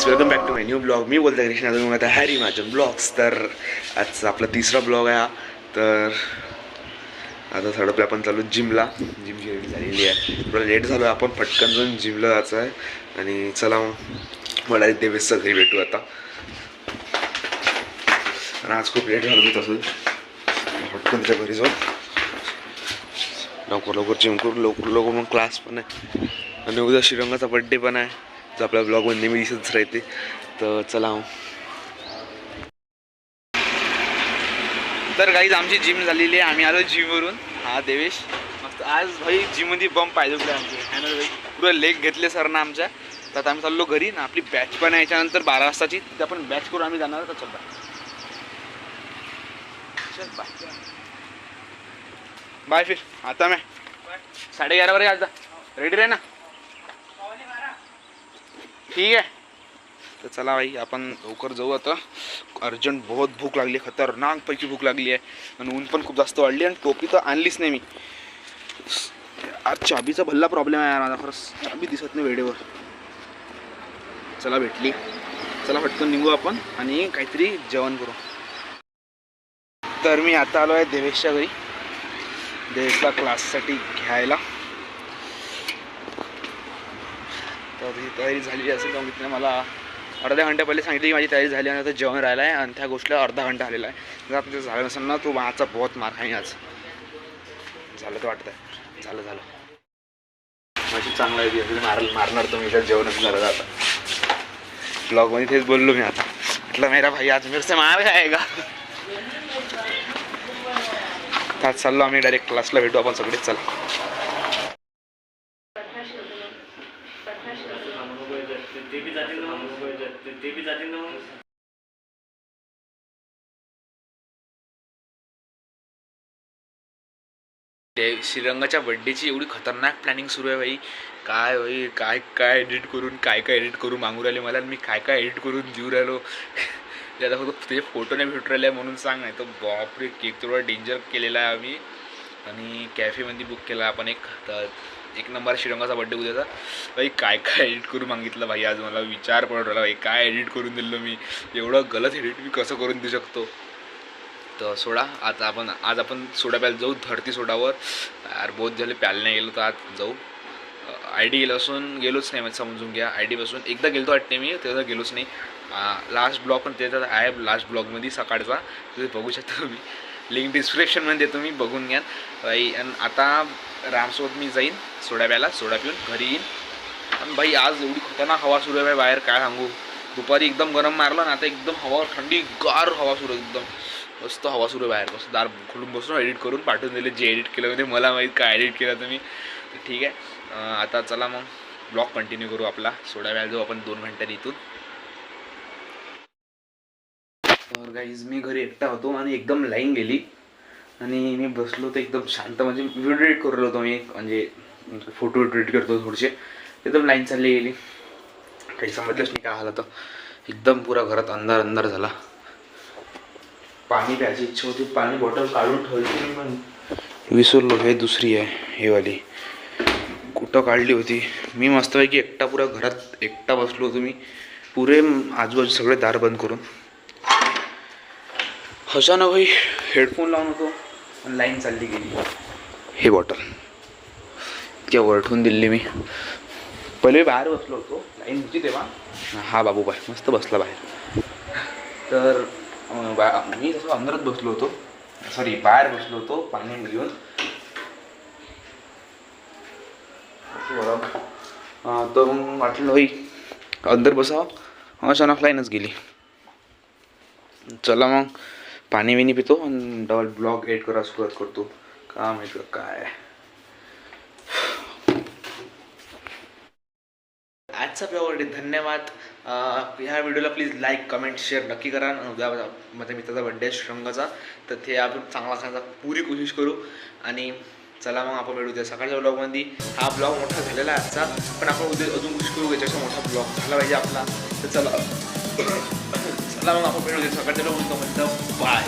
Welcome back to my new blog. मी बोलतो कृष्णा, तुम्ही आता हॅरी महाजन ब्लॉग्स. तर आजचा आपला तिसरा ब्लॉग आहे. तर आता थोडं आपण चालू जिमला. जिमची रेडी झालेली आहे. थोडं लेट झालो आहे, आपण पटकन जाऊन जिमला जायचं आहे. आणि चला मग मला देवेशच्या घरी भेटू आता. आणि आज खूप लेट झालो मी तसं पटकन त्याच्या घरी जाऊन लवकर जिम करू. लवकर मग क्लास पण आहे. आणि उद्या श्रीरंगाचा बड्डे पण आहे, जो आपल्या ब्लॉगमध्ये नेहमी दिसतच राहते. तर चला. तर गाईज आमची जिम झालेली आहे. आम्ही आलो जिमवरून. हा देवेश मस्त आज भाई जिममध्ये बंप पाहिजे होते आमचे हॅनर भाई. पुढे लेग घेतले सर ना आमच्या. तर आता आम्ही चाललो घरी ना. आपली बॅच पण आहे याच्यानंतर 12 वाजताची. तिथे आपण बॅच करून आम्ही जाणार. तर चल बाय. फिर आता मैं 11:30 बजे आता रेडी रहे ना. ठीक आहे. तर चला भाई आपण लवकर जाऊ आता. अर्जंट बहुत भूक लागली, खतरनाकपैकी भूक लागली आहे. आणि ऊन पण खूप जास्त वाढली. आणि टोपी तर आणलीच नाही मी. आज चाबीचा भल्ला प्रॉब्लेम आहे यार माझा. खरंच चाबी दिसत नाही वेळेवर. चला भेटली. चला पटकन निघू आपण आणि काहीतरी जेवण करू. तर मी आता आलो आहे देवेशच्या घरी. देवेशला क्लाससाठी घ्यायला. तर ही तयारी झालेली असेल कारण तिने मला अर्ध्या घंट्या पहिले सांगितली की माझी तयारी झाली आणि आता जेवण राहिलं आहे. आणि त्या गोष्टीला अर्धा घंटा आलेला आहे. जर आपण ते झालं नसेल ना तो माझा बहुत मार खाईन आज. झालं तर वाटतं आहे. झालं माझी चांगलं आहे. मारणार तो मी जेवणच झालं आता. ब्लॉगमध्ये तेच बोललो मी आता. म्हटलं मेरा भाई आज मेरे से मार खाएगा. आज चाललो आम्ही डायरेक्ट क्लासला. भेटू आपण सगळेच. चला. श्रीरंगाच्या बड्डेची एवढी खतरनाक प्लॅनिंग सुरू आहे भाई. काय भाई काय एडिट करून मागू राहिले मला. मी काय एडिट करून देऊ राहिलो. त्याचा फक्त ते फोटो नाही भेटू राहिले म्हणून सांग. नाही तर बापरे केक थोडा डेंजर केलेला आहे आम्ही. आणि कॅफेमध्ये बुक केला आपण एक. तर 1 नंबर श्रीरंगाचा बड्डे उद्याचा. भाई काय एडिट करून मागितलं भाई. आज मला विचार पडत राहिला भाई काय एडिट करून दिलं मी. एवढं गलत एडिट मी कसं करून देऊ शकतो. तर सोडा. आज आपण सोडा प्यायला जाऊ. धरती सोडावर यार बहुत झाले प्यायला नाही गेलो. तर आज जाऊ. ID गेलोच नाही म्हणजे समजून घ्या. ID पासून एकदा गेलो वाटते मी. तेव्हा गेलोच नाही. लास्ट ब्लॉग पण त्याच्यात आहे. लास्ट ब्लॉगमध्ये सकाळचा तुम्ही बघू शकता. तुम्ही लिंक डिस्क्रिप्शनमध्ये देतो मी, बघून घ्या भाई. आणि आता रामसोबत मी जाईन सोडा प्यायला. सोडा पिऊन घरी येईन. आणि भाई आज एवढी खतरनाक हवा सुरू आहे भाई बाहेर. काय सांगू. दुपारी एकदम गरम मारलं ना. आता एकदम हवा थंडी गार हवा सुरू आहे. एकदम मस्त हवा सुरू आहे बाहेर. मस्त दार खोलून बसून एडिट करून पाठवून दिले. जे एडिट केलं म्हणजे मला माहीत काय एडिट केलं तुम्ही. ठीक आहे. आता चला मग ब्लॉग कंटिन्यू करू आपला. सोडा प्यायला जाऊ आपण 2 घंट्यानी इथून. तर गाईज मी घरी एकटा होतो आणि एकदम लाईन गेली. आणि मी बसलो तर एकदम शांत. म्हणजे व्हिडिओ एडिट करू होतो मी. म्हणजे फोटो एडिट करतो थोडेसे. एकदम लाईन चालली गेली. काही समजलंच नाही काय झालं. तर एकदम पुरा घरात अंधार झाला. पाणी प्यायची इच्छा होती. पाणी बॉटल काढून ठेवली पण विसरलो. हे दुसरी आहे हे वाली. कुठं काढली होती मी. मस्तपैकी एकटा पुरा घरात एकटा बसलो होतो मी. पुरे आजूबाजू सगळे दार बंद करून. ना भाई हेडफोन लावून होतो आणि लाईन चालली गेली. हे बॉटल इतक्या वरठून दिली मी. पहिले बाहेर बसलो होतो. लाईन होती तेव्हा. हा बाबू बाय मस्त बसला बाहेर. तर मी तसं अंदरात बसलो होतो. सॉरी बाहेर बसलो होतो पाणी घेऊन. तर मग वाटलं भाई अंदर बसावं. अचानक लाईनच गेली. चला मग पाणी विणी पितो आणि डबल ब्लॉग एडिट करायला सुरुवात करतो. का माहिती काय आजचा ब्लॉग. धन्यवाद. ह्या व्हिडिओला प्लीज लाईक कमेंट शेअर नक्की करा. उद्या माझ्या मित्राचा बड्डे आहे श्रीरंगाचा. तर ते आपण चांगला खायचा पुरी कोशिश करू. आणि चला मग आपण भेटू. सकाळच्या ब्लॉगमध्ये. हा ब्लॉग मोठा झालेला आहे आजचा. पण आपण उद्या अजून कोशिश करू याच्यापेक्षा मोठा ब्लॉग झाला पाहिजे आपला. तर चला मग आपण भेटू सकाळच्या ब्लॉगमध्ये. बाय.